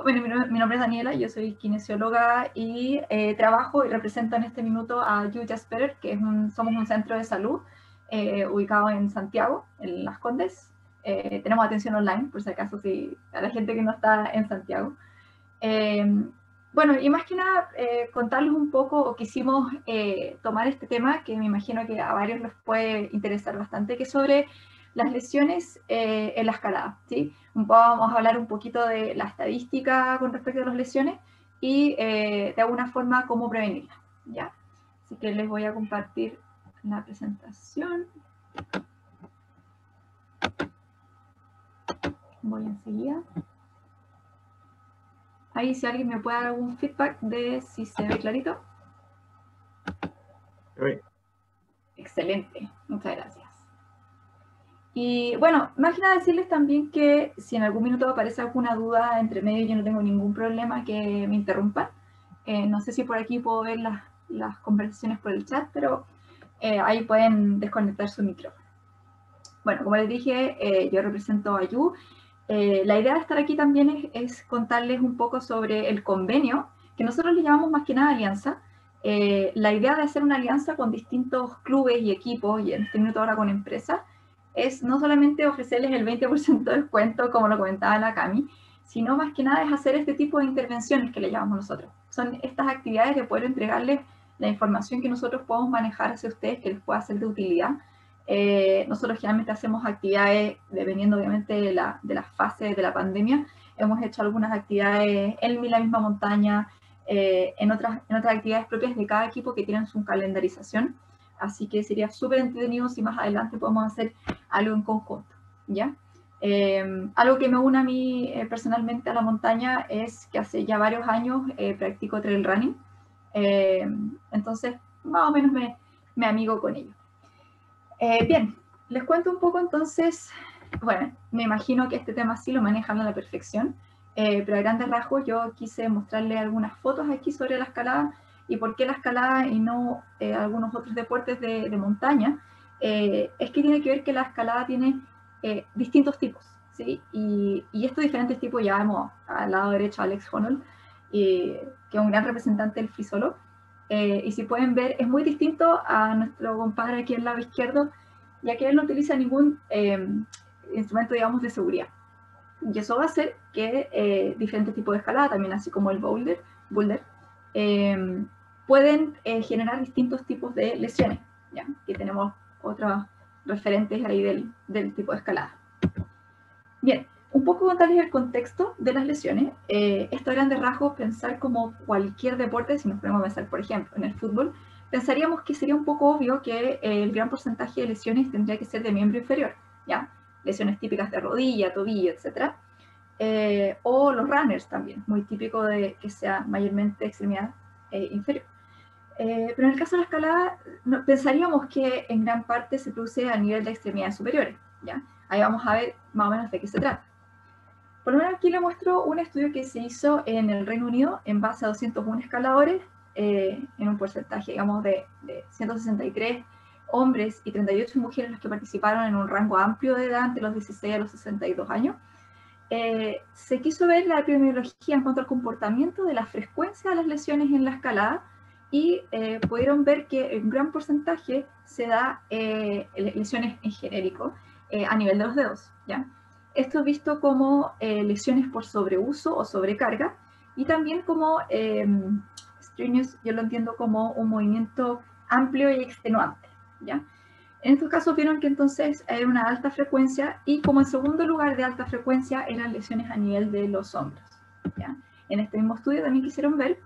Bueno, mi nombre es Daniela, yo soy kinesióloga y trabajo y represento en este minuto a You Just Better, que somos un centro de salud ubicado en Santiago, en Las Condes. Tenemos atención online, por si acaso, a la gente que no está en Santiago. Bueno, y más que nada, contarles un poco, o quisimos tomar este tema, que me imagino que a varios les puede interesar bastante, que es sobre las lesiones en la escalada, ¿sí? Vamos a hablar un poquito de la estadística con respecto a las lesiones y de alguna forma cómo prevenirlas, ¿ya? Así que les voy a compartir la presentación. Voy enseguida. Ahí si alguien me puede dar algún feedback de si se ve clarito. Sí. Excelente, muchas gracias. Y bueno, más que nada decirles también que si en algún minuto aparece alguna duda entre medio, yo no tengo ningún problema que me interrumpan. No sé si por aquí puedo ver las conversaciones por el chat, pero ahí pueden desconectar su micrófono. Bueno, como les dije, yo represento a You. La idea de estar aquí también es contarles un poco sobre el convenio, que nosotros le llamamos más que nada alianza. La idea de hacer una alianza con distintos clubes y equipos, y en este minuto ahora con empresas, es no solamente ofrecerles el 20% de descuento, como lo comentaba la Cami, sino más que nada es hacer este tipo de intervenciones que le llamamos nosotros. Son estas actividades de poder entregarles la información que nosotros podemos manejar hacia ustedes, que les pueda ser de utilidad. Nosotros generalmente hacemos actividades, dependiendo obviamente de las fases de la pandemia. Hemos hecho algunas actividades en la misma montaña, en otras actividades propias de cada equipo que tienen su calendarización. Así que sería súper entretenido si más adelante podemos hacer algo en conjunto, ¿ya? Algo que me une a mí personalmente a la montaña es que hace ya varios años practico trail running. Entonces, más o menos me amigo con ello. Bien, les cuento un poco entonces. Bueno, me imagino que este tema sí lo manejan a la perfección, pero a grandes rasgos yo quise mostrarles algunas fotos aquí sobre la escalada y por qué la escalada y no algunos otros deportes de montaña. Es que tiene que ver que la escalada tiene distintos tipos, ¿sí? Y estos diferentes tipos ya vemos al lado derecho a Alex Honnold, que es un gran representante del free solo. Y si pueden ver, es muy distinto a nuestro compadre aquí al lado izquierdo, ya que él no utiliza ningún instrumento, digamos, de seguridad. Y eso va a hacer que diferentes tipos de escalada, también así como el boulder, pueden generar distintos tipos de lesiones, ¿ya? Que tenemos otros referentes ahí del tipo de escalada. Bien, un poco contarles el contexto de las lesiones. Esto a grandes rasgos, pensar como cualquier deporte, si nos ponemos a pensar, por ejemplo, en el fútbol, pensaríamos que sería un poco obvio que el gran porcentaje de lesiones tendría que ser de miembro inferior, ¿ya? Lesiones típicas de rodilla, tobillo, etc. O los runners también, muy típico de que sea mayormente extremidad inferior. Pero en el caso de la escalada, pensaríamos que en gran parte se produce a nivel de extremidades superiores, ¿ya? Ahí vamos a ver más o menos de qué se trata. Por lo menos aquí le muestro un estudio que se hizo en el Reino Unido en base a 201 escaladores, en un porcentaje, digamos, de 163 hombres y 38 mujeres los que participaron en un rango amplio de edad entre los 16 a los 62 años. Se quiso ver la epidemiología en cuanto al comportamiento de la frecuencia de las lesiones en la escalada y pudieron ver que en gran porcentaje se da lesiones en genérico a nivel de los dedos, ¿ya? Esto es visto como lesiones por sobreuso o sobrecarga y también como strenuous, yo lo entiendo como un movimiento amplio y extenuante, ¿ya? En estos casos vieron que entonces hay una alta frecuencia y como en segundo lugar de alta frecuencia eran lesiones a nivel de los hombros, ¿ya? En este mismo estudio también quisieron ver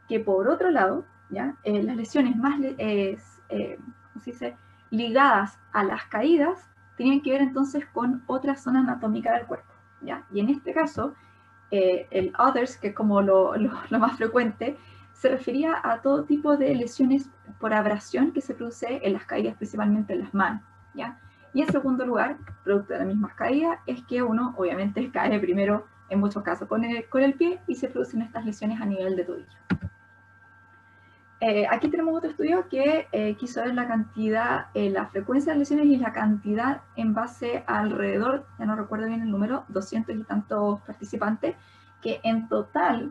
que por otro lado, ¿ya? Las lesiones más ¿cómo se dice? Ligadas a las caídas tenían que ver entonces con otra zona anatómica del cuerpo, ¿ya? Y en este caso, el others, que es como lo más frecuente, se refería a todo tipo de lesiones por abrasión que se produce en las caídas, principalmente en las manos, ¿ya? Y en segundo lugar, producto de las mismas caídas, es que uno obviamente cae primero, en muchos casos, con el pie y se producen estas lesiones a nivel de tobillo. Aquí tenemos otro estudio que quiso ver la cantidad, la frecuencia de lesiones y la cantidad en base a alrededor, ya no recuerdo bien el número, 200 y tantos participantes, que en total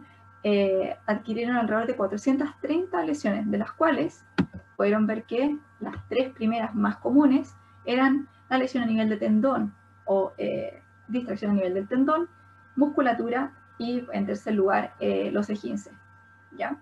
adquirieron alrededor de 430 lesiones, de las cuales pudieron ver que las 3 primeras más comunes eran la lesión a nivel de tendón o distracción a nivel del tendón, musculatura y, en tercer lugar, los esguinces, ¿ya?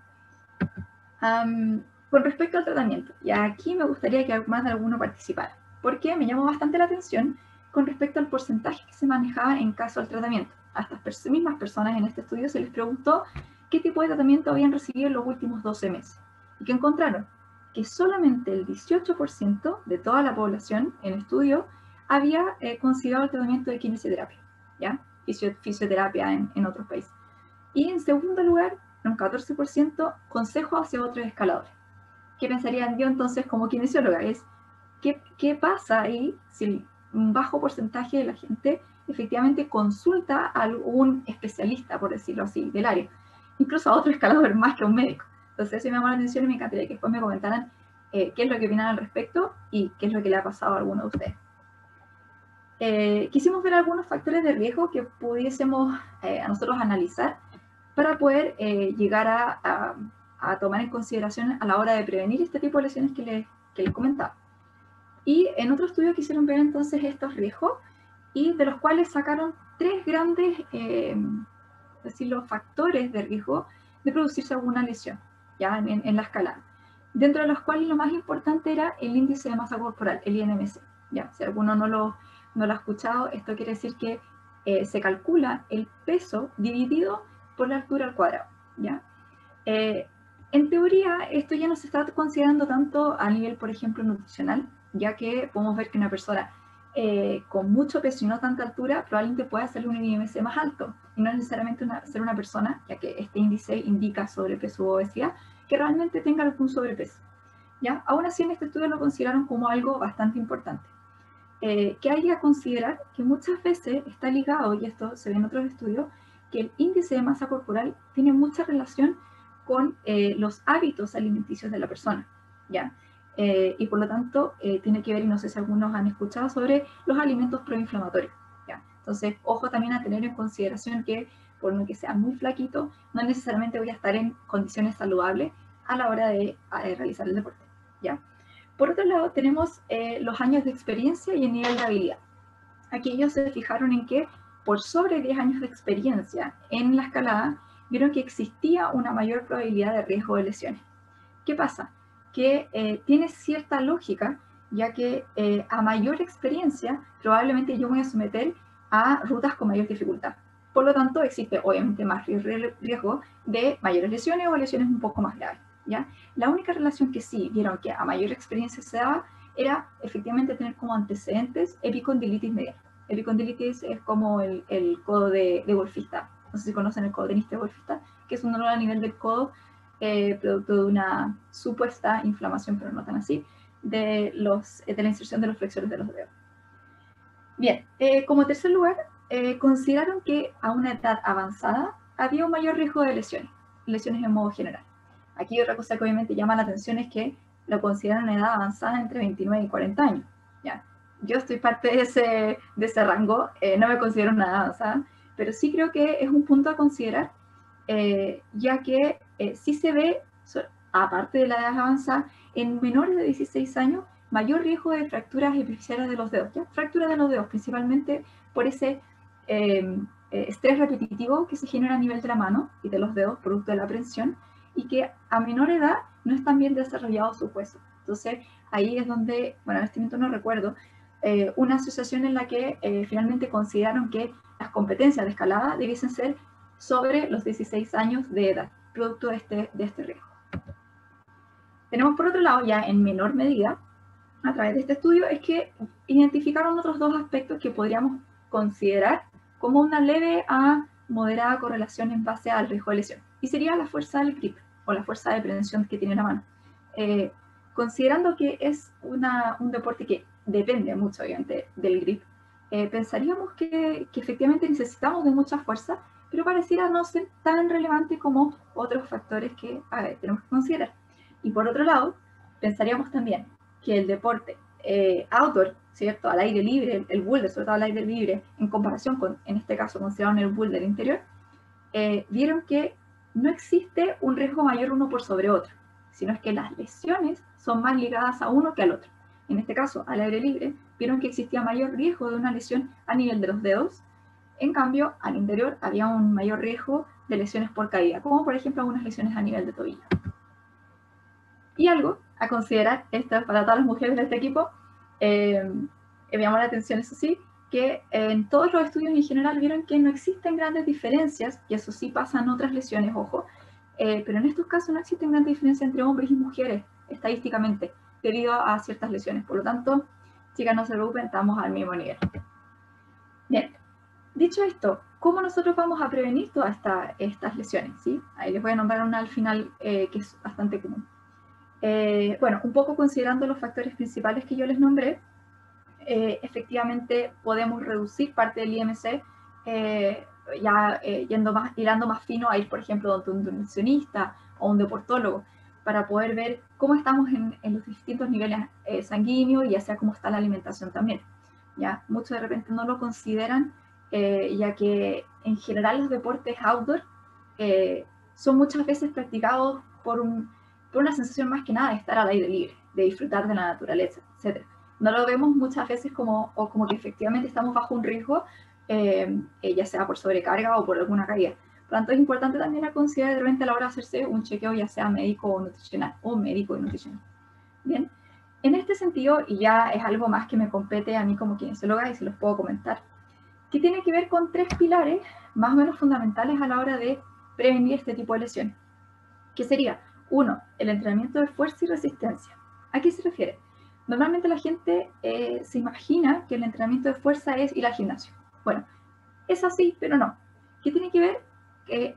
Con respecto al tratamiento, y aquí me gustaría que más de alguno participara, porque me llamó bastante la atención con respecto al porcentaje que se manejaba en caso al tratamiento. A estas mismas personas en este estudio se les preguntó qué tipo de tratamiento habían recibido en los últimos 12 meses, y que encontraron que solamente el 18% de toda la población en estudio había considerado el tratamiento de kinesioterapia, ¿ya? Fisioterapia en otros países. Y en segundo lugar, un 14% consejo hacia otros escaladores. ¿Qué pensarían yo entonces como kinesióloga? Es, ¿qué pasa ahí si un bajo porcentaje de la gente efectivamente consulta a algún especialista, por decirlo así, del área? Incluso a otro escalador más que a un médico. Entonces eso me llamó la atención y me encantaría que después me comentaran qué es lo que opinan al respecto y qué es lo que le ha pasado a alguno de ustedes. Quisimos ver algunos factores de riesgo que pudiésemos a nosotros analizar para poder llegar a tomar en consideración a la hora de prevenir este tipo de lesiones que les comentaba. Y en otro estudio quisieron ver entonces estos riesgos y de los cuales sacaron 3 grandes factores de riesgo de producirse alguna lesión ya en la escalada, dentro de los cuales lo más importante era el índice de masa corporal, el INMC. Ya, si alguno no lo ha escuchado, esto quiere decir que se calcula el peso dividido por la altura al cuadrado, ¿ya? En teoría, esto ya no se está considerando tanto a nivel, por ejemplo, nutricional, ya que podemos ver que una persona con mucho peso y no tanta altura probablemente pueda hacer un IMC más alto, y no necesariamente ser una persona, ya que este índice indica sobrepeso u obesidad, que realmente tenga algún sobrepeso, ¿ya? Aún así, en este estudio lo consideraron como algo bastante importante. Que hay que considerar que muchas veces está ligado, y esto se ve en otros estudios, que el índice de masa corporal tiene mucha relación con los hábitos alimenticios de la persona, ¿ya? Y por lo tanto tiene que ver, y no sé si algunos han escuchado, sobre los alimentos proinflamatorios, ¿ya? Entonces, ojo también a tener en consideración que por lo que sea muy flaquito, no necesariamente voy a estar en condiciones saludables a la hora de realizar el deporte, ¿ya? Por otro lado, tenemos los años de experiencia y el nivel de habilidad. Aquí ellos se fijaron en que por sobre 10 años de experiencia en la escalada, vieron que existía una mayor probabilidad de riesgo de lesiones. ¿Qué pasa? Que tiene cierta lógica, ya que a mayor experiencia, probablemente yo me voy a someter a rutas con mayor dificultad. Por lo tanto, existe obviamente más riesgo de mayores lesiones o lesiones un poco más graves, ¿ya? La única relación que sí vieron que a mayor experiencia se daba era efectivamente tener como antecedentes epicondilitis medial. Epicondilitis es como el codo de golfista. No sé si conocen el codo tenista de golfista, que es un dolor a nivel del codo producto de una supuesta inflamación, pero no tan así, de la inserción de los flexores de los dedos. Bien, como tercer lugar, consideraron que a una edad avanzada había un mayor riesgo de lesiones en modo general. Aquí otra cosa que obviamente llama la atención es que lo consideran una edad avanzada entre 29 y 40 años. ¿Ya? Yo estoy parte de ese rango, no me considero una edad avanzada, pero sí creo que es un punto a considerar, ya que sí se ve, aparte de la edad avanzada, en menores de 16 años, mayor riesgo de fracturas epifisiales de los dedos, ¿ya? Fracturas de los dedos, principalmente por ese estrés repetitivo que se genera a nivel de la mano y de los dedos, producto de la prensión, y que a menor edad no están bien desarrollados sus huesos. Entonces, ahí es donde, bueno, en este momento no recuerdo, una asociación en la que finalmente consideraron que las competencias de escalada debiesen ser sobre los 16 años de edad, producto de este riesgo. Tenemos por otro lado, ya en menor medida, a través de este estudio, es que identificaron otros 2 aspectos que podríamos considerar como una leve a moderada correlación en base al riesgo de lesión. Y sería la fuerza del grip, o la fuerza de prensión que tiene la mano. Considerando que es un deporte que depende mucho, obviamente, del grip, pensaríamos que efectivamente necesitamos de mucha fuerza, pero pareciera no ser tan relevante como otros factores que tenemos que considerar. Y por otro lado, pensaríamos también que el deporte outdoor, ¿cierto? Al aire libre, el boulder, sobre todo al aire libre, en comparación con, en este caso, consideraron el boulder interior, vieron que no existe un riesgo mayor uno por sobre otro, sino es que las lesiones son más ligadas a uno que al otro. En este caso, al aire libre, vieron que existía mayor riesgo de una lesión a nivel de los dedos. En cambio, al interior había un mayor riesgo de lesiones por caída, como por ejemplo algunas lesiones a nivel de tobillo. Y algo a considerar, esto es para todas las mujeres de este equipo, me llamó la atención, eso sí, que en todos los estudios en general vieron que no existen grandes diferencias, y eso sí pasa en otras lesiones, ojo, pero en estos casos no existen grandes diferencias entre hombres y mujeres, estadísticamente, debido a ciertas lesiones. Por lo tanto, chicas, no se preocupen, estamos al mismo nivel. Bien, dicho esto, ¿cómo nosotros vamos a prevenir todas estas lesiones? ¿Sí? Ahí les voy a nombrar una al final que es bastante común. Bueno, un poco considerando los factores principales que yo les nombré, efectivamente podemos reducir parte del IMC, hilando más fino a ir, por ejemplo, donde un nutricionista o un deportólogo, para poder ver cómo estamos en los distintos niveles sanguíneos y ya sea cómo está la alimentación también. ¿Ya? Muchos de repente no lo consideran, ya que en general los deportes outdoor son muchas veces practicados por una sensación más que nada de estar al aire libre, de disfrutar de la naturaleza, etc. No lo vemos muchas veces como que efectivamente estamos bajo un riesgo, ya sea por sobrecarga o por alguna caída. Por lo tanto, es importante también a considerar de repente a la hora de hacerse un chequeo, ya sea médico o nutricional, o médico y nutricional. Bien, en este sentido, y ya es algo más que me compete a mí como kinesióloga y se los puedo comentar, que tiene que ver con 3 pilares más o menos fundamentales a la hora de prevenir este tipo de lesiones, que sería, 1, el entrenamiento de fuerza y resistencia. ¿A qué se refiere? Normalmente la gente se imagina que el entrenamiento de fuerza es ir al gimnasio. Bueno, es así, pero no. ¿Qué tiene que ver?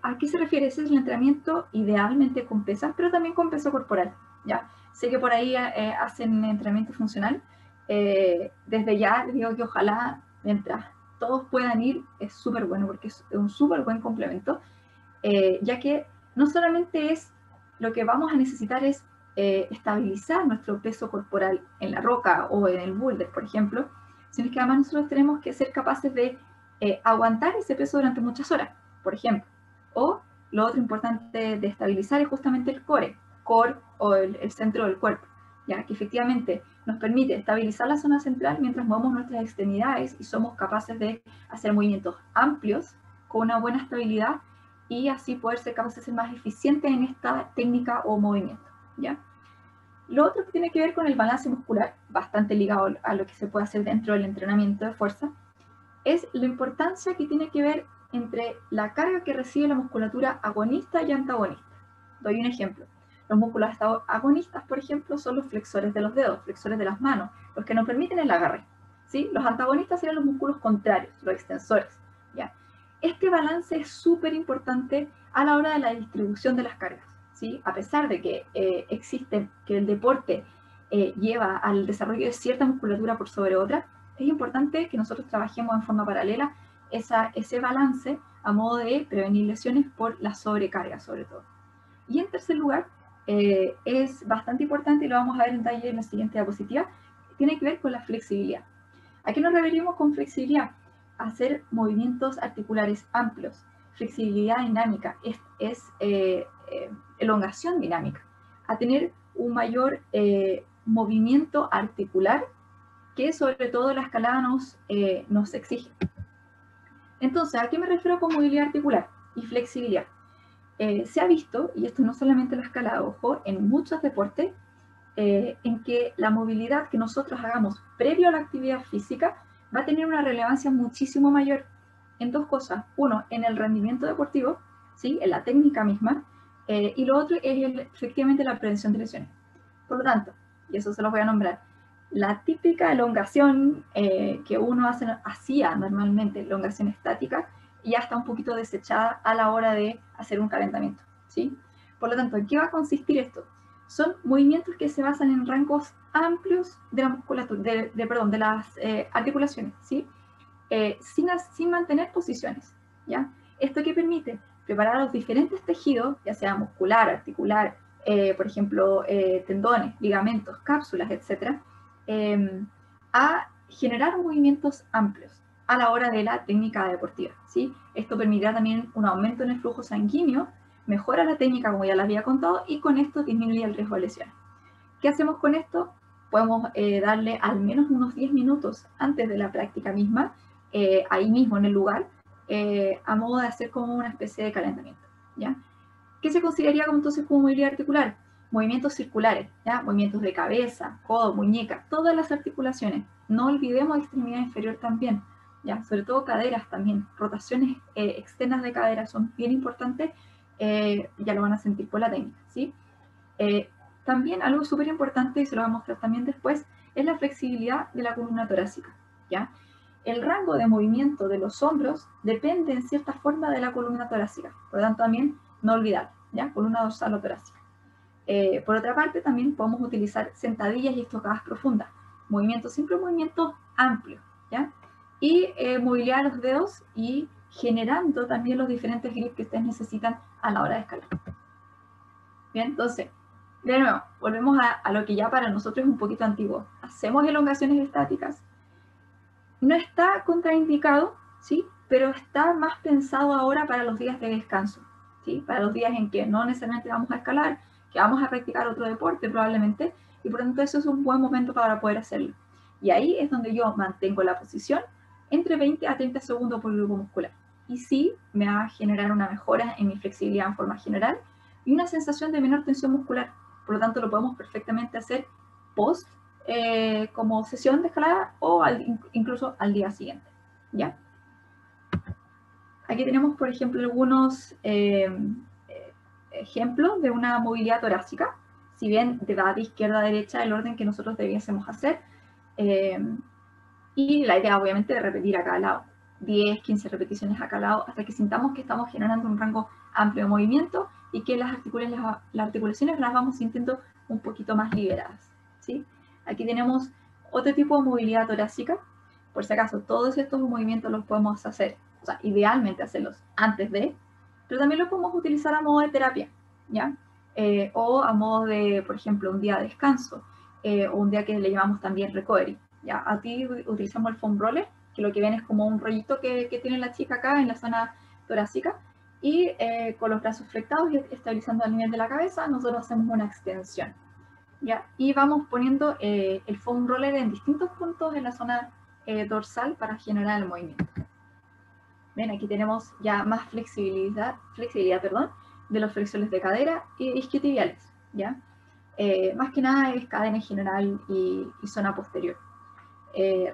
¿A qué se refiere? Ese es el entrenamiento idealmente con pesas, pero también con peso corporal. ¿Ya? Sé que por ahí hacen entrenamiento funcional. Desde ya les digo que ojalá, mientras todos puedan ir, es súper bueno, porque es un súper buen complemento, ya que no solamente es lo que vamos a necesitar es estabilizar nuestro peso corporal en la roca o en el boulder, por ejemplo, sino que además nosotros tenemos que ser capaces de aguantar ese peso durante muchas horas, por ejemplo. O lo otro importante de estabilizar es justamente el core o el centro del cuerpo, ya que efectivamente nos permite estabilizar la zona central mientras movemos nuestras extremidades y somos capaces de hacer movimientos amplios con una buena estabilidad y así poder ser capaces de ser más eficientes en esta técnica o movimiento, ¿ya? Lo otro que tiene que ver con el balance muscular, bastante ligado a lo que se puede hacer dentro del entrenamiento de fuerza, es la importancia que tiene que ver entre la carga que recibe la musculatura agonista y antagonista. Doy un ejemplo. Los músculos agonistas, por ejemplo, son los flexores de los dedos, flexores de las manos, los que nos permiten el agarre. ¿Sí? Los antagonistas serían los músculos contrarios, los extensores. ¿Ya? Este balance es súper importante a la hora de la distribución de las cargas. ¿Sí? A pesar de que que el deporte lleva al desarrollo de cierta musculatura por sobre otra, es importante que nosotros trabajemos en forma paralela ese balance a modo de prevenir lesiones por la sobrecarga, sobre todo. Y en tercer lugar, es bastante importante, y lo vamos a ver en detalle en la siguiente diapositiva, tiene que ver con la flexibilidad. ¿A qué nos referimos con flexibilidad? A hacer movimientos articulares amplios. Flexibilidad dinámica es elongación dinámica. A tener un mayor movimiento articular que sobre todo la escalada nos exige. Entonces, ¿a qué me refiero con movilidad articular y flexibilidad? Se ha visto, y esto no solamente en la escalada, ojo, en muchos deportes, en que la movilidad que nosotros hagamos previo a la actividad física va a tener una relevancia muchísimo mayor en 2 cosas. Uno, en el rendimiento deportivo, ¿sí? En la técnica misma, y lo otro es efectivamente la prevención de lesiones. Por lo tanto, y eso se los voy a nombrar, la típica elongación que uno hacía normalmente, elongación estática, ya está un poquito desechada a la hora de hacer un calentamiento, ¿sí? Por lo tanto, ¿en qué va a consistir esto? Son movimientos que se basan en rangos amplios de la musculatura, de las articulaciones, ¿sí? Sin mantener posiciones, ¿ya? ¿Esto qué permite? Preparar los diferentes tejidos, ya sea muscular, articular, por ejemplo, tendones, ligamentos, cápsulas, etc., a generar movimientos amplios, a la hora de la técnica deportiva, ¿sí? Esto permitirá también un aumento en el flujo sanguíneo, mejora la técnica, como ya les había contado, y con esto disminuye el riesgo de lesiones. ¿Qué hacemos con esto? Podemos darle al menos unos 10 minutos antes de la práctica misma, ahí mismo en el lugar, a modo de hacer como una especie de calentamiento, ¿ya? ¿Qué se consideraría como, entonces como movilidad articular? Movimientos circulares, ¿ya? Movimientos de cabeza, codo, muñeca, todas las articulaciones. No olvidemos extremidad inferior también, ¿ya? Sobre todo caderas también. Rotaciones externas de cadera son bien importantes, ya lo van a sentir por la técnica, ¿sí? También algo súper importante, y se lo voy a mostrar también después, es la flexibilidad de la columna torácica, ¿ya? El rango de movimiento de los hombros depende en cierta forma de la columna torácica, por lo tanto también no olvidar, ¿ya? Columna dorsal o torácica. Por otra parte, también podemos utilizar sentadillas y estocadas profundas, movimientos, siempre movimientos amplios, ¿ya? Y movilidad de los dedos y generando también los diferentes grips que ustedes necesitan a la hora de escalar. Bien, entonces, de nuevo, volvemos a lo que ya para nosotros es un poquito antiguo. Hacemos elongaciones estáticas. No está contraindicado, ¿sí? Pero está más pensado ahora para los días de descanso, ¿sí? Para los días en que no necesariamente vamos a escalar, que vamos a practicar otro deporte probablemente, y por lo tanto eso es un buen momento para poder hacerlo. Y ahí es donde yo mantengo la posición entre 20 a 30 segundos por grupo muscular. Y sí, me va a generar una mejora en mi flexibilidad en forma general y una sensación de menor tensión muscular. Por lo tanto, lo podemos perfectamente hacer post como sesión de escalada o incluso al día siguiente, ¿ya? Aquí tenemos, por ejemplo, algunos ejemplos de una movilidad torácica, si bien va de izquierda a derecha el orden que nosotros debiésemos hacer, y la idea obviamente de repetir a cada lado, 10, 15 repeticiones a cada lado, hasta que sintamos que estamos generando un rango amplio de movimiento y que las articulaciones las vamos sintiendo un poquito más liberadas, ¿sí? Aquí tenemos otro tipo de movilidad torácica. Por si acaso, todos estos movimientos los podemos hacer, o sea, idealmente hacerlos antes de, pero también los podemos utilizar a modo de terapia, ¿ya? O a modo de, por ejemplo, un día de descanso, o un día que le llamamos también recovery, ¿ya? Aquí utilizamos el foam roller, que lo que ven es como un rollito que tiene la chica acá en la zona torácica, y con los brazos flectados y estabilizando al nivel de la cabeza, nosotros hacemos una extensión, ¿ya? Y vamos poniendo el foam roller en distintos puntos en la zona dorsal para generar el movimiento. Ven, aquí tenemos ya más flexibilidad de los flexores de cadera y isquiotibiales, ¿ya? Más que nada es cadena en general y zona posterior.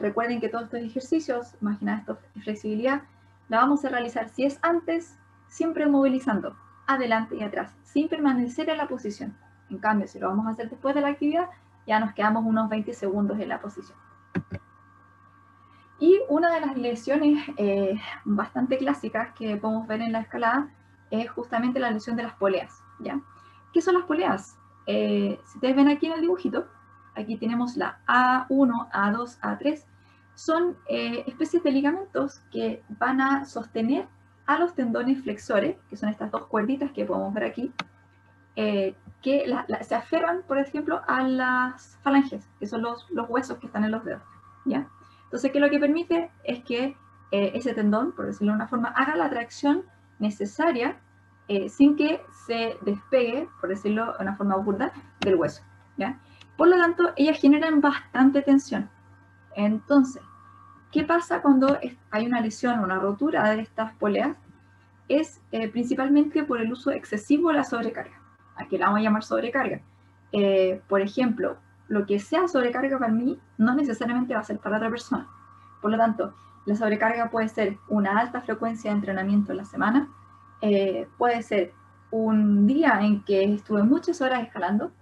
Recuerden que todos estos ejercicios, más que nada esto de flexibilidad, la vamos a realizar si es antes, siempre movilizando adelante y atrás, sin permanecer en la posición. En cambio, si lo vamos a hacer después de la actividad, ya nos quedamos unos 20 segundos en la posición. Y una de las lesiones bastante clásicas que podemos ver en la escalada es justamente la lesión de las poleas, ¿ya? ¿Qué son las poleas? Si ustedes ven aquí en el dibujito, aquí tenemos la A1, A2, A3, son especies de ligamentos que van a sostener a los tendones flexores, que son estas dos cuerditas que podemos ver aquí, que se aferran, por ejemplo, a las falanges, que son los huesos que están en los dedos, ¿ya? Entonces, ¿qué lo que permite? Es que ese tendón, por decirlo de una forma, haga la tracción necesaria sin que se despegue, por decirlo de una forma burda, del hueso, ¿ya? Por lo tanto, ellas generan bastante tensión. Entonces, ¿qué pasa cuando hay una lesión o una rotura de estas poleas? Es principalmente por el uso excesivo de la sobrecarga. Aquí la vamos a llamar sobrecarga. Por ejemplo, lo que sea sobrecarga para mí no necesariamente va a ser para otra persona. Por lo tanto, la sobrecarga puede ser una alta frecuencia de entrenamiento en la semana, puede ser un día en que estuve muchas horas escalando,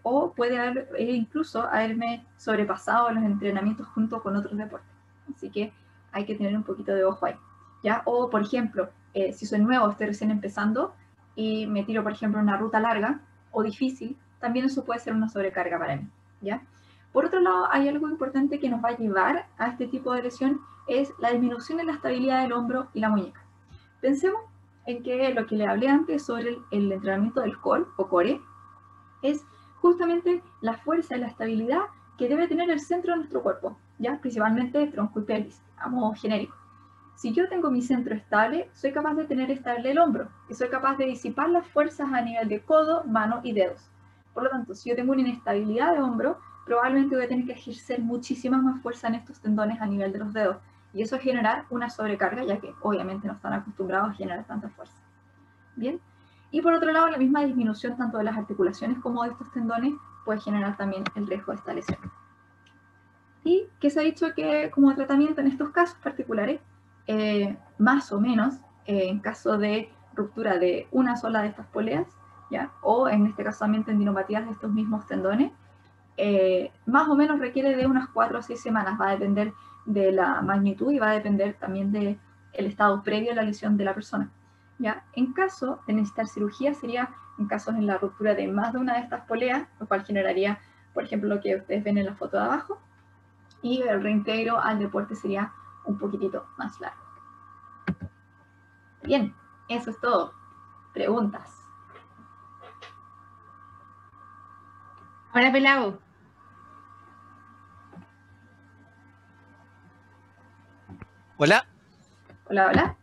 o puede incluso haberme sobrepasado los entrenamientos junto con otros deportes. Así que hay que tener un poquito de ojo ahí, ¿ya? O, por ejemplo, si soy nuevo, estoy recién empezando y me tiro, por ejemplo, una ruta larga o difícil, también eso puede ser una sobrecarga para mí, ¿ya? Por otro lado, hay algo importante que nos va a llevar a este tipo de lesión, es la disminución en la estabilidad del hombro y la muñeca. Pensemos en que lo que le hablé antes sobre el entrenamiento del core o core es justamente la fuerza y la estabilidad que debe tener el centro de nuestro cuerpo, ¿ya? Principalmente tronco y pelvis, a modo genérico. Si yo tengo mi centro estable, soy capaz de tener estable el hombro y soy capaz de disipar las fuerzas a nivel de codo, mano y dedos. Por lo tanto, si yo tengo una inestabilidad de hombro, probablemente voy a tener que ejercer muchísima más fuerza en estos tendones a nivel de los dedos. Y eso genera una sobrecarga, ya que obviamente no están acostumbrados a generar tanta fuerza. Bien. Y por otro lado, la misma disminución tanto de las articulaciones como de estos tendones puede generar también el riesgo de esta lesión. Y que se ha dicho que como tratamiento en estos casos particulares, más o menos, en caso de ruptura de una sola de estas poleas, ¿ya? O en este caso también tendinopatías de estos mismos tendones, más o menos requiere de unas 4 o 6 semanas, va a depender de la magnitud y va a depender también del estado previo a la lesión de la persona. ¿Ya? En caso de necesitar cirugía, sería en casos en la ruptura de más de una de estas poleas, lo cual generaría, por ejemplo, lo que ustedes ven en la foto de abajo, y el reintegro al deporte sería un poquitito más largo. Bien, eso es todo. Preguntas. Hola, pelado. Hola. Hola, hola.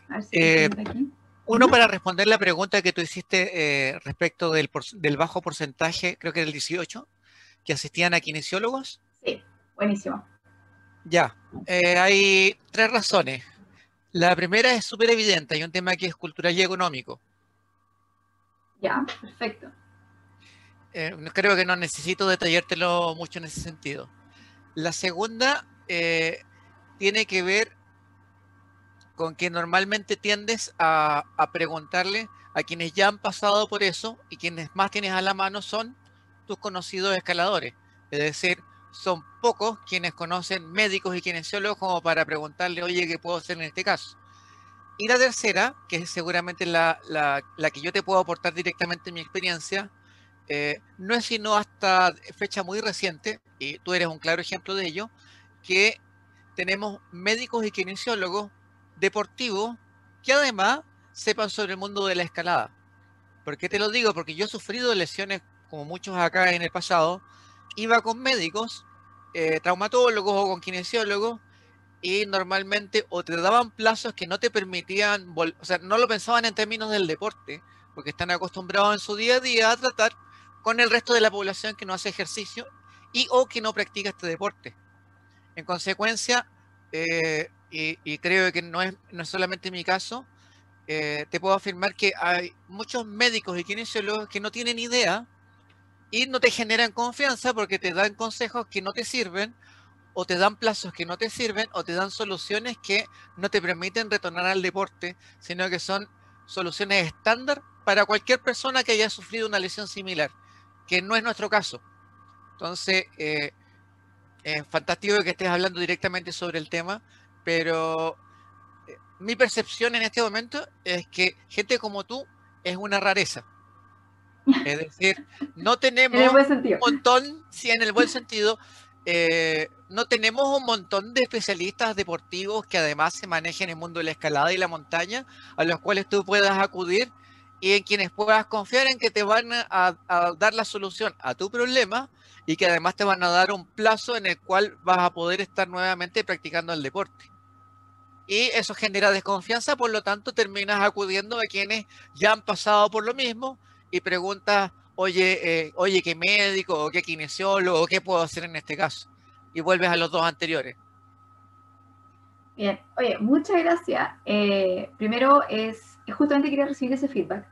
A ver si aquí. Uno, para responder la pregunta que tú hiciste respecto del bajo porcentaje, creo que era el 18, que asistían a kinesiólogos. Sí, buenísimo. Ya, hay 3 razones. La primera es súper evidente, hay un tema que es cultural y económico. Ya, perfecto. Creo que no necesito detallártelo mucho en ese sentido. La segunda tiene que ver con que normalmente tiendes a preguntarle a quienes ya han pasado por eso, y quienes más tienes a la mano son tus conocidos escaladores. Es decir, son pocos quienes conocen médicos y kinesiólogos como para preguntarle, oye, ¿qué puedo hacer en este caso? Y la tercera, que es seguramente la que yo te puedo aportar directamente en mi experiencia, no es sino hasta fecha muy reciente, y tú eres un claro ejemplo de ello, que tenemos médicos y kinesiólogos deportivos que además sepan sobre el mundo de la escalada. ¿Por qué te lo digo? Porque yo he sufrido lesiones, como muchos acá en el pasado, iba con médicos, traumatólogos o con kinesiólogos, y normalmente o te daban plazos que no te permitían, o sea, no lo pensaban en términos del deporte, porque están acostumbrados en su día a día a tratar con el resto de la población que no hace ejercicio y o que no practica este deporte. En consecuencia, y creo que no es solamente mi caso, te puedo afirmar que hay muchos médicos y kinesiólogos que no tienen idea y no te generan confianza porque te dan consejos que no te sirven, o te dan plazos que no te sirven, o te dan soluciones que no te permiten retornar al deporte, sino que son soluciones estándar para cualquier persona que haya sufrido una lesión similar, que no es nuestro caso. Entonces, es fantástico que estés hablando directamente sobre el tema, pero mi percepción en este momento es que gente como tú es una rareza. Es decir, no En el tenemos buen un sentido. montón, sí, en el buen sentido, no tenemos un montón de especialistas deportivos que además se manejen en el mundo de la escalada y la montaña, a los cuales tú puedas acudir y en quienes puedas confiar en que te van a dar la solución a tu problema, y que además te van a dar un plazo en el cual vas a poder estar nuevamente practicando el deporte. Y eso genera desconfianza, por lo tanto terminas acudiendo a quienes ya han pasado por lo mismo y preguntas, oye, ¿qué médico o qué kinesiólogo o qué puedo hacer en este caso? Y vuelves a los 2 anteriores. Bien, oye, muchas gracias. Primero justamente quería recibir ese feedback,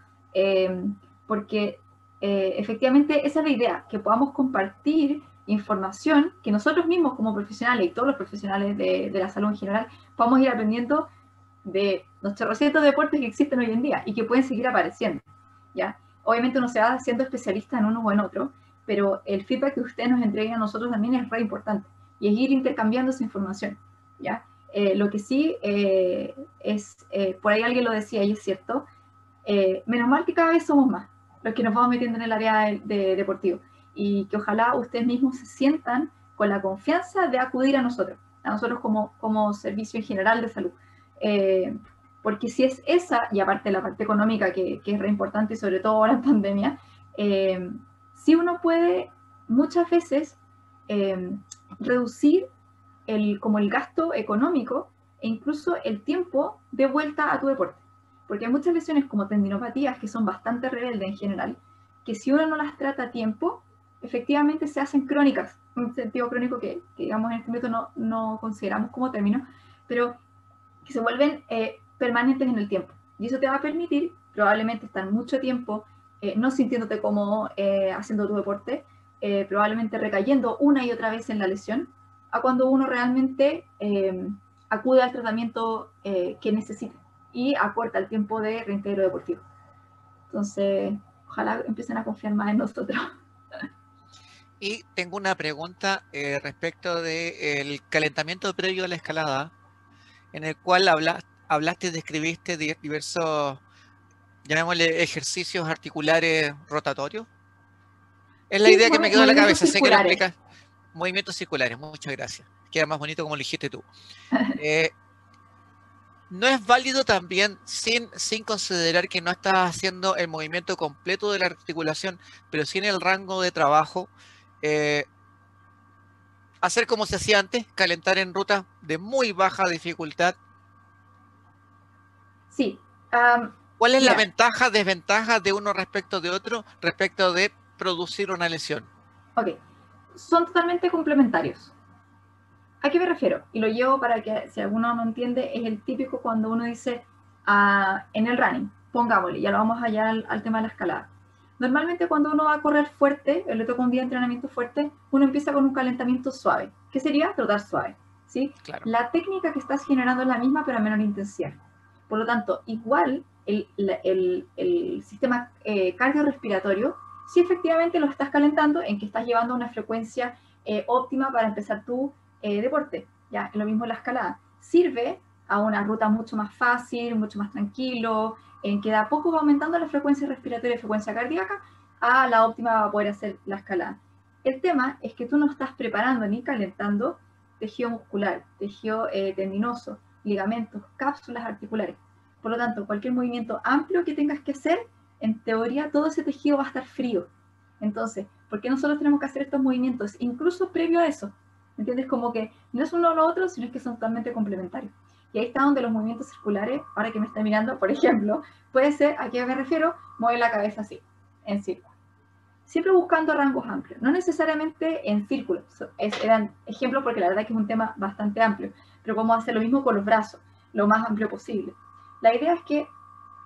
porque efectivamente esa es la idea, que podamos compartir información que nosotros mismos como profesionales y todos los profesionales de la salud en general podamos ir aprendiendo de los chorrocientos deportes que existen hoy en día y que pueden seguir apareciendo, ¿ya? Obviamente uno se va haciendo especialista en uno o en otro, pero el feedback que ustedes nos entreguen a nosotros también es re importante, y es ir intercambiando esa información, ¿ya? Lo que sí es, por ahí alguien lo decía y es cierto, menos mal que cada vez somos más los que nos vamos metiendo en el área de deportivo, y que ojalá ustedes mismos se sientan con la confianza de acudir a nosotros como servicio en general de salud. Porque si es esa, y aparte la parte económica que es re importante, y sobre todo ahora en pandemia, si uno puede muchas veces reducir como el gasto económico e incluso el tiempo de vuelta a tu deporte. Porque hay muchas lesiones como tendinopatías que son bastante rebeldes en general, que si uno no las trata a tiempo, efectivamente se hacen crónicas, un sentido crónico que digamos en este método no consideramos como término, pero que se vuelven permanentes en el tiempo. Y eso te va a permitir probablemente estar mucho tiempo no sintiéndote cómodo haciendo tu deporte, probablemente recayendo una y otra vez en la lesión, a cuando uno realmente acude al tratamiento que necesite y acorta el tiempo de reintegro deportivo. Entonces, ojalá empiecen a confiar más en nosotros. Y tengo una pregunta respecto del calentamiento previo a la escalada, en el cual hablaste y describiste diversos, llamémosle, ejercicios articulares rotatorios. Es la Sí, idea que me quedó en la movimientos cabeza, sé que lo circulares. explicas. Movimientos circulares, muchas gracias. Queda más bonito como lo dijiste tú. ¿No es válido también, sin considerar que no estás haciendo el movimiento completo de la articulación, pero sí en el rango de trabajo, hacer como se hacía antes, calentar en rutas de muy baja dificultad? Sí. ¿Cuál es la Mira, ventaja, desventaja de uno respecto de otro, respecto de producir una lesión? ok. Son totalmente complementarios. ¿A qué me refiero? Y lo llevo para que si alguno no entiende, es el típico cuando uno dice en el running, pongámosle, ya lo vamos allá al tema de la escalada. Normalmente cuando uno va a correr fuerte, le toca un día de entrenamiento fuerte, uno empieza con un calentamiento suave. ¿Qué sería? Trotar suave. ¿Sí? Claro. La técnica que estás generando es la misma, pero a menor intensidad. Por lo tanto, igual el sistema cardiorrespiratorio, si efectivamente lo estás calentando, en que estás llevando una frecuencia óptima para empezar tu deporte, ya, lo mismo la escalada, sirve a una ruta mucho más fácil, mucho más tranquilo, en que de a poco va aumentando la frecuencia respiratoria y frecuencia cardíaca, a la óptima va a poder hacer la escalada. El tema es que tú no estás preparando ni calentando tejido muscular, tejido tendinoso, ligamentos, cápsulas articulares. Por lo tanto, cualquier movimiento amplio que tengas que hacer, en teoría todo ese tejido va a estar frío. Entonces, ¿por qué nosotros tenemos que hacer estos movimientos incluso previo a eso? ¿Entiendes? Como que no es uno o lo otro, sino que son totalmente complementarios. Y ahí está donde los movimientos circulares, ahora que me está mirando, por ejemplo, puede ser, ¿a qué me refiero? Mueve la cabeza así, en círculo. Siempre buscando rangos amplios, no necesariamente en círculos. Eran ejemplos porque la verdad es que es un tema bastante amplio, pero podemos hacer lo mismo con los brazos, lo más amplio posible. La idea es que,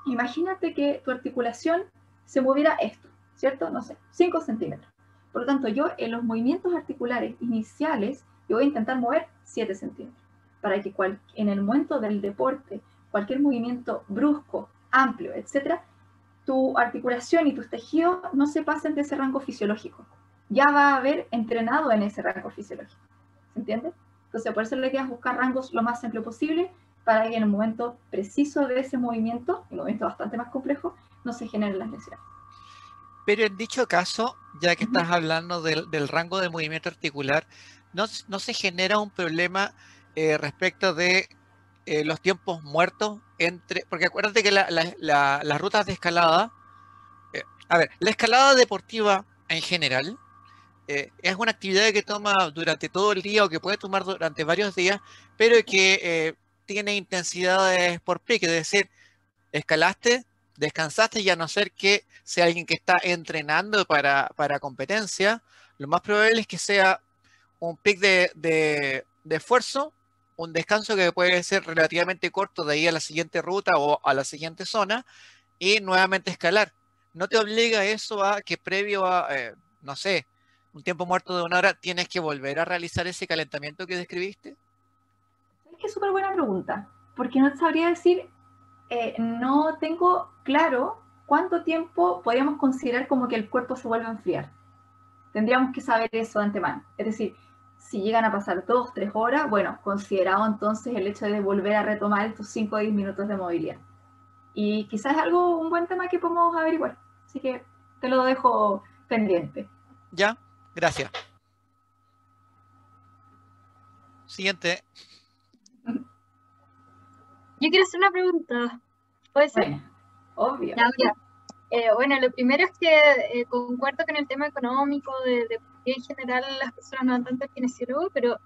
imagínate que tu articulación se moviera esto, ¿cierto? No sé, 5 centímetros. Por lo tanto, yo en los movimientos articulares iniciales, yo voy a intentar mover 7 centímetros, para que en el momento del deporte, cualquier movimiento brusco, amplio, etcétera, tu articulación y tus tejidos no se pasen de ese rango fisiológico. Ya va a haber entrenado en ese rango fisiológico. ¿Se entiende? Entonces, por eso la idea es buscar rangos lo más amplio posible para que en el momento preciso de ese movimiento, un movimiento bastante más complejo, no se generen las lesiones. Pero en dicho caso, ya que estás hablando del rango de movimiento articular, ¿no se genera un problema respecto de los tiempos muertos entre, porque acuérdate que las rutas de escalada, a ver, la escalada deportiva en general es una actividad que toma durante todo el día o que puede tomar durante varios días, pero que tiene intensidades por pique, es decir, escalaste, descansaste y a no ser que sea alguien que está entrenando para competencia, lo más probable es que sea un pic de esfuerzo, un descanso que puede ser relativamente corto de ahí a la siguiente ruta o a la siguiente zona y nuevamente escalar. ¿No te obliga eso a que previo a, no sé, un tiempo muerto de 1 hora, tienes que volver a realizar ese calentamiento que describiste? Es que es súper buena pregunta, porque no sabría decir, no tengo claro cuánto tiempo podríamos considerar como que el cuerpo se vuelva a enfriar. Tendríamos que saber eso de antemano. Es decir, si llegan a pasar 2, 3 horas, bueno, considerado entonces el hecho de volver a retomar estos 5 o 10 minutos de movilidad. Y quizás es un buen tema que podemos averiguar. Así que te lo dejo pendiente. Ya, gracias. Siguiente. Yo quiero hacer una pregunta. ¿Puede ser? Bueno, obvio. Ya, mira. Bueno, lo primero es que concuerdo con el tema económico de por qué en general las personas no van tanto al kinesiólogo, pero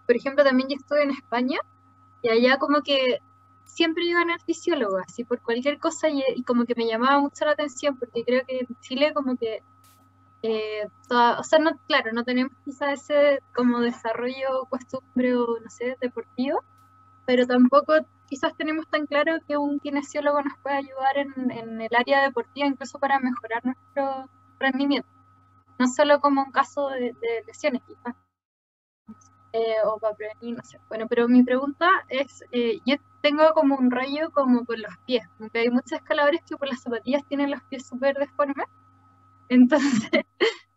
por ejemplo también yo estuve en España y allá como que siempre iban al fisiólogo, así por cualquier cosa y como que me llamaba mucho la atención porque creo que en Chile como que, o sea, no, claro, no tenemos quizás ese como desarrollo, costumbre o no sé, deportivo, pero tampoco quizás tenemos tan claro que un kinesiólogo nos puede ayudar en el área deportiva, incluso para mejorar nuestro rendimiento. No solo como un caso de lesiones, quizás, o para prevenir, no sé. Bueno, pero mi pregunta es, yo tengo como un rollo como con los pies, como que hay muchos escaladores que por las zapatillas tienen los pies súper deformes, entonces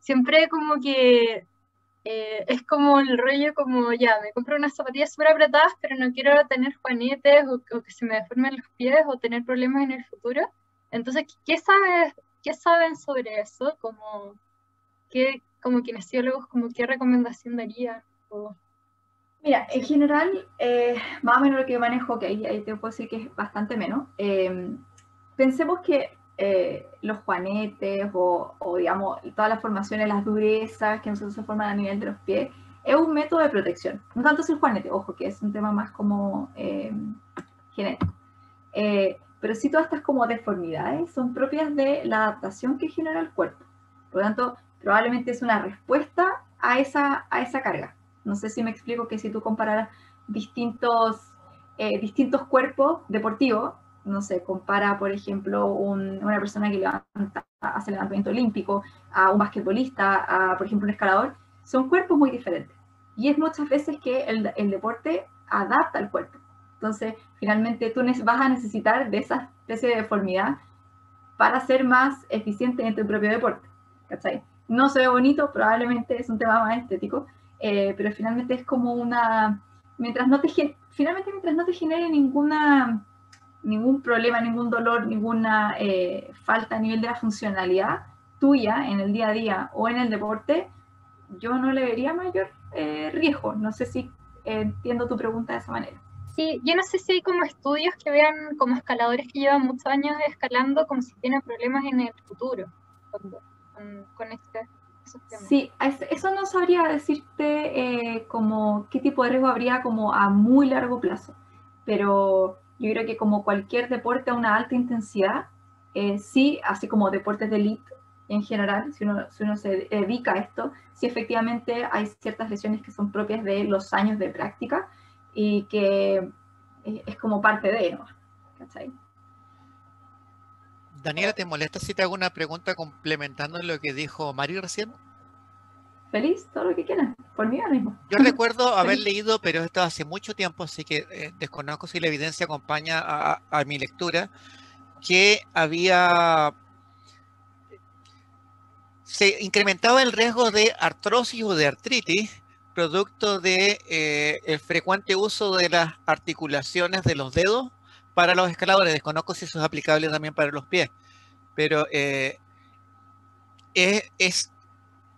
siempre como que es como el rollo como, ya, me compro unas zapatillas súper apretadas, pero no quiero tener juanetes o que se me deformen los pies o tener problemas en el futuro. Entonces, qué saben sobre eso? Como, como kinesiólogos, como qué recomendación darían? Mira, en general, más o menos lo que yo manejo, ok, ahí te puedo decir que es bastante menos. Pensemos que los juanetes o, digamos, todas las formaciones, las durezas que nosotros se forman a nivel de los pies, es un método de protección. No tanto es el juanete, ojo, que es un tema más como genético. Pero sí todas estas como deformidades son propias de la adaptación que genera el cuerpo. Por lo tanto, probablemente es una respuesta a esa carga. No sé si me explico que si tú comparas distintos cuerpos deportivos, no sé, compara, por ejemplo, una persona que hace levantamiento olímpico a un basquetbolista, a, por ejemplo, un escalador, son cuerpos muy diferentes. Y es muchas veces que el deporte adapta al cuerpo. Entonces, finalmente tú vas a necesitar de esa especie de deformidad para ser más eficiente en tu propio deporte. ¿Cachai? No se ve bonito, probablemente es un tema más estético, pero finalmente es como una... mientras no te genere ningún problema, ningún dolor, ninguna falta a nivel de la funcionalidad tuya en el día a día o en el deporte, yo no le vería mayor riesgo. No sé si entiendo tu pregunta de esa manera. Sí, yo no sé si hay como estudios que vean como escaladores que llevan muchos años escalando como si tienen problemas en el futuro con esos temas. Sí, eso no sabría decirte como qué tipo de riesgo habría como a muy largo plazo, pero yo creo que como cualquier deporte a una alta intensidad, sí, así como deportes de elite en general, si uno se dedica a esto, sí efectivamente hay ciertas lesiones que son propias de los años de práctica y que es como parte de, ¿no? ¿Cachai? Daniela, ¿te molesta si te hago una pregunta complementando lo que dijo Mari recién? Feliz, todo lo que quieran, por mí ahora mismo. Yo recuerdo haber leído, pero esto hace mucho tiempo, así que desconozco si la evidencia acompaña a mi lectura, que se incrementaba el riesgo de artrosis o de artritis producto de el frecuente uso de las articulaciones de los dedos para los escaladores. Desconozco si eso es aplicable también para los pies, pero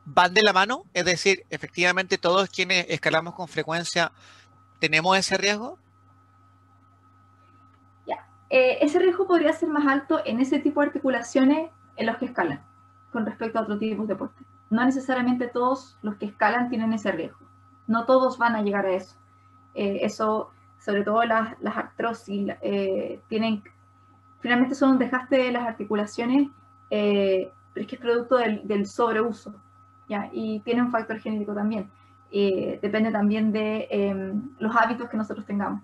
van de la mano, es decir, efectivamente todos quienes escalamos con frecuencia tenemos ese riesgo. Ese riesgo podría ser más alto en ese tipo de articulaciones en los que escalan con respecto a otro tipo de deporte. No necesariamente todos los que escalan tienen ese riesgo. No todos van a llegar a eso. Eso, sobre todo las artrosis, finalmente son un desgaste de las articulaciones, pero es que es producto del sobreuso, ¿ya? Y tiene un factor genético también. Depende también de los hábitos que nosotros tengamos.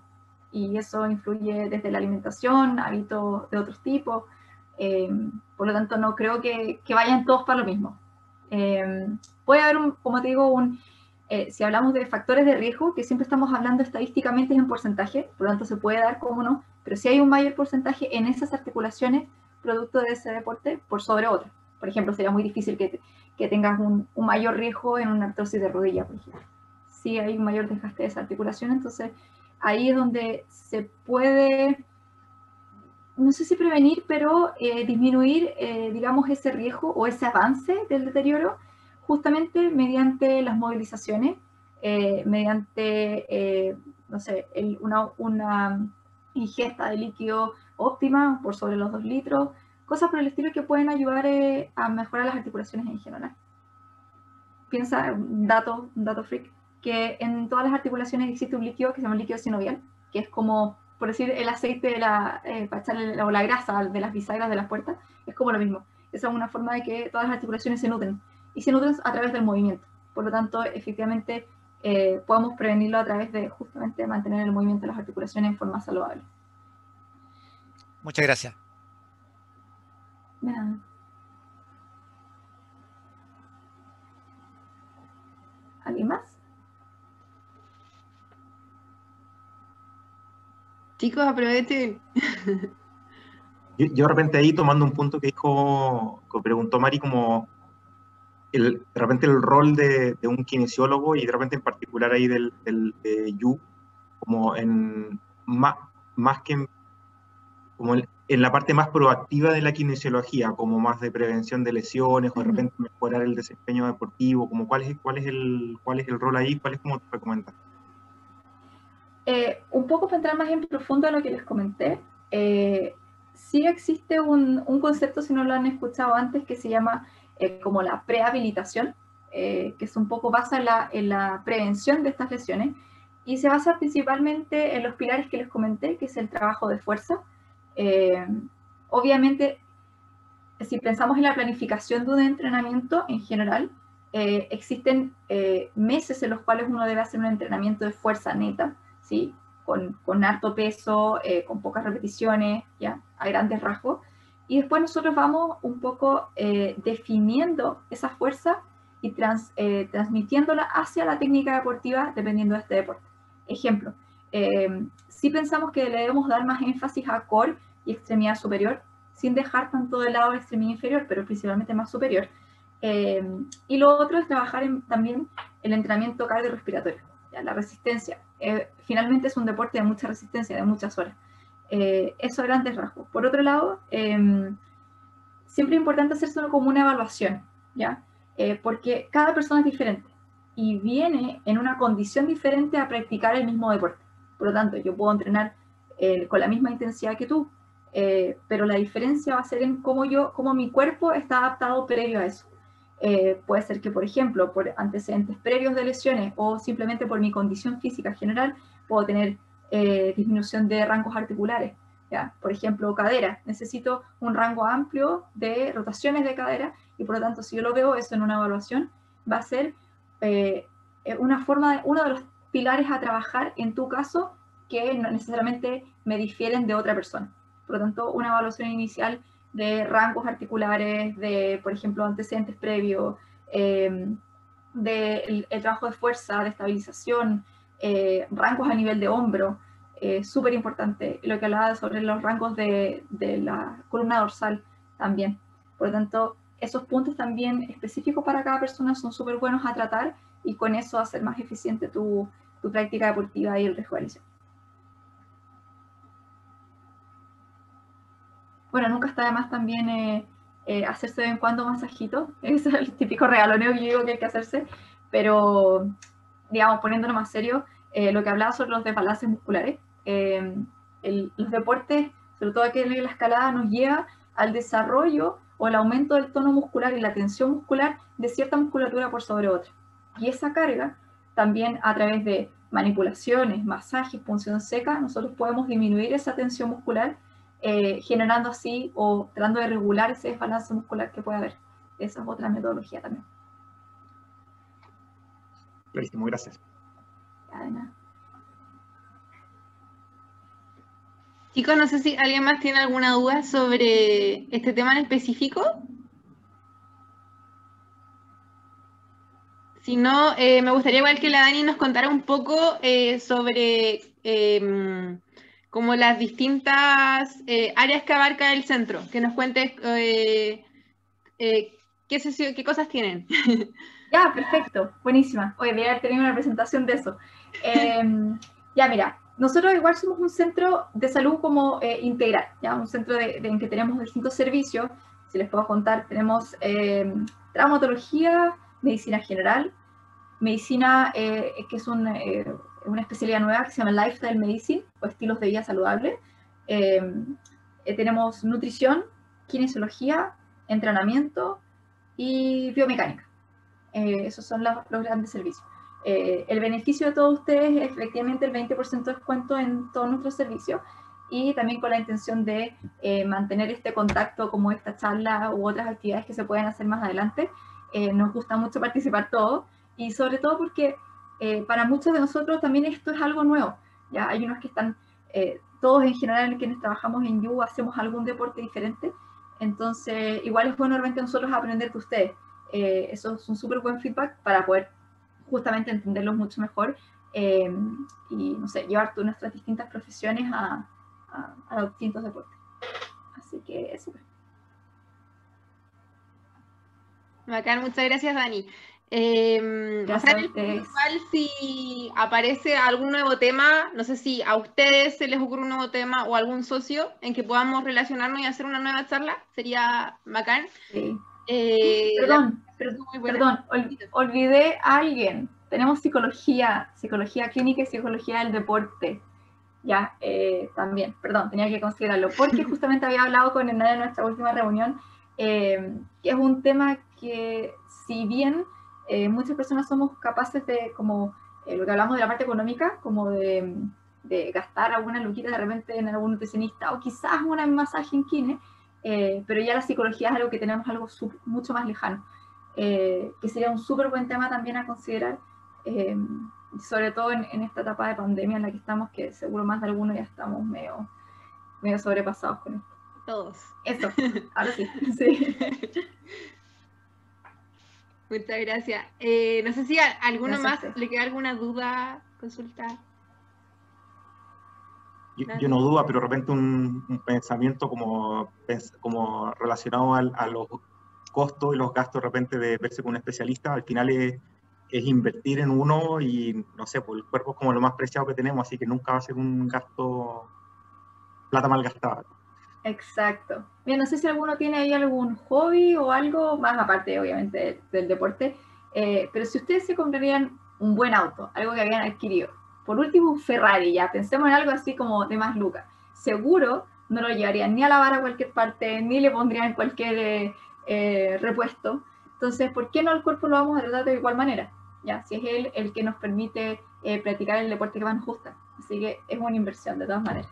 Y eso influye desde la alimentación, hábitos de otros tipos. Por lo tanto, no creo que vayan todos para lo mismo. Puede haber, como te digo, si hablamos de factores de riesgo, que siempre estamos hablando estadísticamente es en porcentaje, por lo tanto se puede dar como no, pero si hay un mayor porcentaje en esas articulaciones producto de ese deporte por sobre otras. Por ejemplo, sería muy difícil que tengas un mayor riesgo en una artrosis de rodilla, por ejemplo. Si hay un mayor desgaste de esa articulación, entonces ahí es donde se puede, no sé si prevenir, pero disminuir, digamos, ese riesgo o ese avance del deterioro justamente mediante las movilizaciones, mediante, no sé, una ingesta de líquido óptima por sobre los 2 litros, cosas por el estilo que pueden ayudar a mejorar las articulaciones en general. Piensa, un dato freak, que en todas las articulaciones existe un líquido que se llama líquido sinovial, que es como, por decir, el aceite de para echarle, o la grasa de las bisagras de las puertas, es como lo mismo. Esa es una forma de que todas las articulaciones se nutren, y se nutren a través del movimiento. Por lo tanto, efectivamente, podemos prevenirlo a través de justamente mantener el movimiento de las articulaciones en forma saludable. Muchas gracias. Nada. ¿Alguien más? Chicos, aprovechen. Yo de repente ahí tomando un punto que preguntó Mari, como de repente el rol de un kinesiólogo y de repente en particular ahí de Yu, como más que como en la parte más proactiva de la kinesiología, como más de prevención de lesiones o de repente mejorar el desempeño deportivo, como cuál es el rol ahí, cuál es como te recomiendas. Un poco para entrar más en profundo a lo que les comenté, sí existe un concepto, si no lo han escuchado antes, que se llama como la prehabilitación, que es un poco basa en la prevención de estas lesiones, y se basa principalmente en los pilares que les comenté, que es el trabajo de fuerza. Obviamente, si pensamos en la planificación de un entrenamiento en general, existen meses en los cuales uno debe hacer un entrenamiento de fuerza neta, ¿sí? Con harto peso, con pocas repeticiones, ¿ya? A grandes rasgos. Y después nosotros vamos un poco definiendo esa fuerza y transmitiéndola hacia la técnica deportiva dependiendo de este deporte. Ejemplo, si pensamos que le debemos dar más énfasis a core y extremidad superior, sin dejar tanto de lado la extremidad inferior, pero principalmente más superior. Y lo otro es trabajar también el entrenamiento cardiorrespiratorio, ¿ya? La resistencia. Finalmente es un deporte de mucha resistencia, de muchas horas. Eso a grandes rasgos. Por otro lado, siempre es importante hacerse como una evaluación, ¿ya? Porque cada persona es diferente y viene en una condición diferente a practicar el mismo deporte. Por lo tanto, yo puedo entrenar con la misma intensidad que tú, pero la diferencia va a ser en cómo mi cuerpo está adaptado previo a eso. Puede ser que, por ejemplo, por antecedentes previos de lesiones o simplemente por mi condición física general, puedo tener disminución de rangos articulares, ¿ya? Por ejemplo, cadera. Necesito un rango amplio de rotaciones de cadera y por lo tanto, si yo lo veo eso en una evaluación, va a ser uno de los pilares a trabajar en tu caso que no necesariamente me difieren de otra persona. Por lo tanto, una evaluación inicial de rangos articulares, de, por ejemplo, antecedentes previos, el trabajo de fuerza, de estabilización, rangos a nivel de hombro, súper importante. Lo que hablaba sobre los rangos de la columna dorsal también. Por lo tanto, esos puntos también específicos para cada persona son súper buenos a tratar y con eso hacer más eficiente tu práctica deportiva y el riesgo de lesión. Bueno, nunca está de más también hacerse de vez en cuando masajitos. Ese es el típico regaloneo que yo digo que hay que hacerse. Pero, digamos, poniéndolo más serio, lo que hablaba sobre los desbalances musculares. Los deportes, sobre todo aquel de la escalada, nos lleva al desarrollo o el aumento del tono muscular y la tensión muscular de cierta musculatura por sobre otra. Y esa carga, también a través de manipulaciones, masajes, punción seca, nosotros podemos disminuir esa tensión muscular, generando así o tratando de regular ese desbalance muscular que puede haber. Esa es otra metodología también. Clarísimo, gracias. Ya, de nada. Chicos, no sé si alguien más tiene alguna duda sobre este tema en específico. Si no, me gustaría igual que la Dani nos contara un poco sobre como las distintas áreas que abarca el centro, que nos cuentes qué cosas tienen. Ya, perfecto, buenísima. Oye, voy a tener una presentación de eso. Ya, mira, nosotros igual somos un centro de salud como integral, ¿ya? Un centro en que tenemos distintos servicios. Si les puedo contar, tenemos traumatología, medicina general, medicina que es una especialidad nueva que se llama Lifestyle Medicine o estilos de vida saludable. Tenemos nutrición, kinesiología, entrenamiento y biomecánica. Esos son los grandes servicios. El beneficio de todos ustedes es efectivamente el 20% de descuento en todos nuestros servicios, y también con la intención de mantener este contacto, como esta charla u otras actividades que se pueden hacer más adelante. Nos gusta mucho participar todos, y sobre todo porque para muchos de nosotros también esto es algo nuevo. Ya hay unos que están, todos en general quienes trabajamos en You hacemos algún deporte diferente, entonces igual es bueno realmente nosotros aprender de ustedes. Eso es un súper buen feedback para poder justamente entenderlos mucho mejor, y no sé, llevar todas nuestras distintas profesiones a los distintos deportes. Así que eso. Bacán, muchas gracias, Dani. Gracias o sea, a en el ustedes. igual si aparece algún nuevo tema, no sé si a ustedes se les ocurre un nuevo tema o algún socio en que podamos relacionarnos y hacer una nueva charla, sería bacán. Sí. La Perdón, muy buena. perdón, olvidé a alguien. Tenemos psicología clínica y psicología del deporte. Ya, también, perdón, tenía que considerarlo, porque justamente había hablado con Hernán en nuestra última reunión, que es un tema que, si bien muchas personas somos capaces de, como lo que hablamos de la parte económica, como de gastar alguna luquita de repente en algún nutricionista, o quizás un masaje en kine, pero ya la psicología es algo que tenemos algo mucho más lejano, que sería un súper buen tema también a considerar, sobre todo en esta etapa de pandemia en la que estamos, que seguro más de algunos ya estamos medio sobrepasados con esto. Todos. Eso, ahora sí. Sí. Muchas gracias. No sé si a alguno Gracias a más le queda alguna duda, consulta. Yo no dudo, pero de repente un pensamiento como relacionado a los costos y los gastos de repente de verse con un especialista, al final es invertir en uno, y no sé, pues el cuerpo es como lo más preciado que tenemos, así que nunca va a ser un gasto, plata mal gastada. Exacto. Bien, no sé si alguno tiene ahí algún hobby o algo más aparte, obviamente, del deporte, pero si ustedes se comprarían un buen auto, algo que habían adquirido, por último un Ferrari, ya pensemos en algo así como de más lucas, seguro no lo llevarían ni a lavar a cualquier parte, ni le pondrían cualquier repuesto. Entonces, ¿por qué no el cuerpo lo vamos a tratar de igual manera? Ya, si es él el que nos permite practicar el deporte que más nos gusta. Así que es una inversión de todas maneras.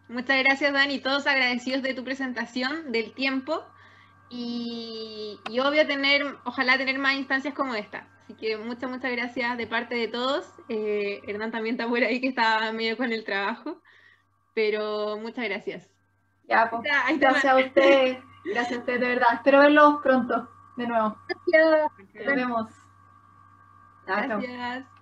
Muchas gracias, Dani. Todos agradecidos de tu presentación, del tiempo, y obvio ojalá tener más instancias como esta. Así que muchas gracias de parte de todos. Hernán también está por ahí, que está medio con el trabajo, pero muchas gracias. Ya, pues, gracias a ustedes, de verdad. Espero verlos pronto, de nuevo. Gracias. Nos vemos. Gracias.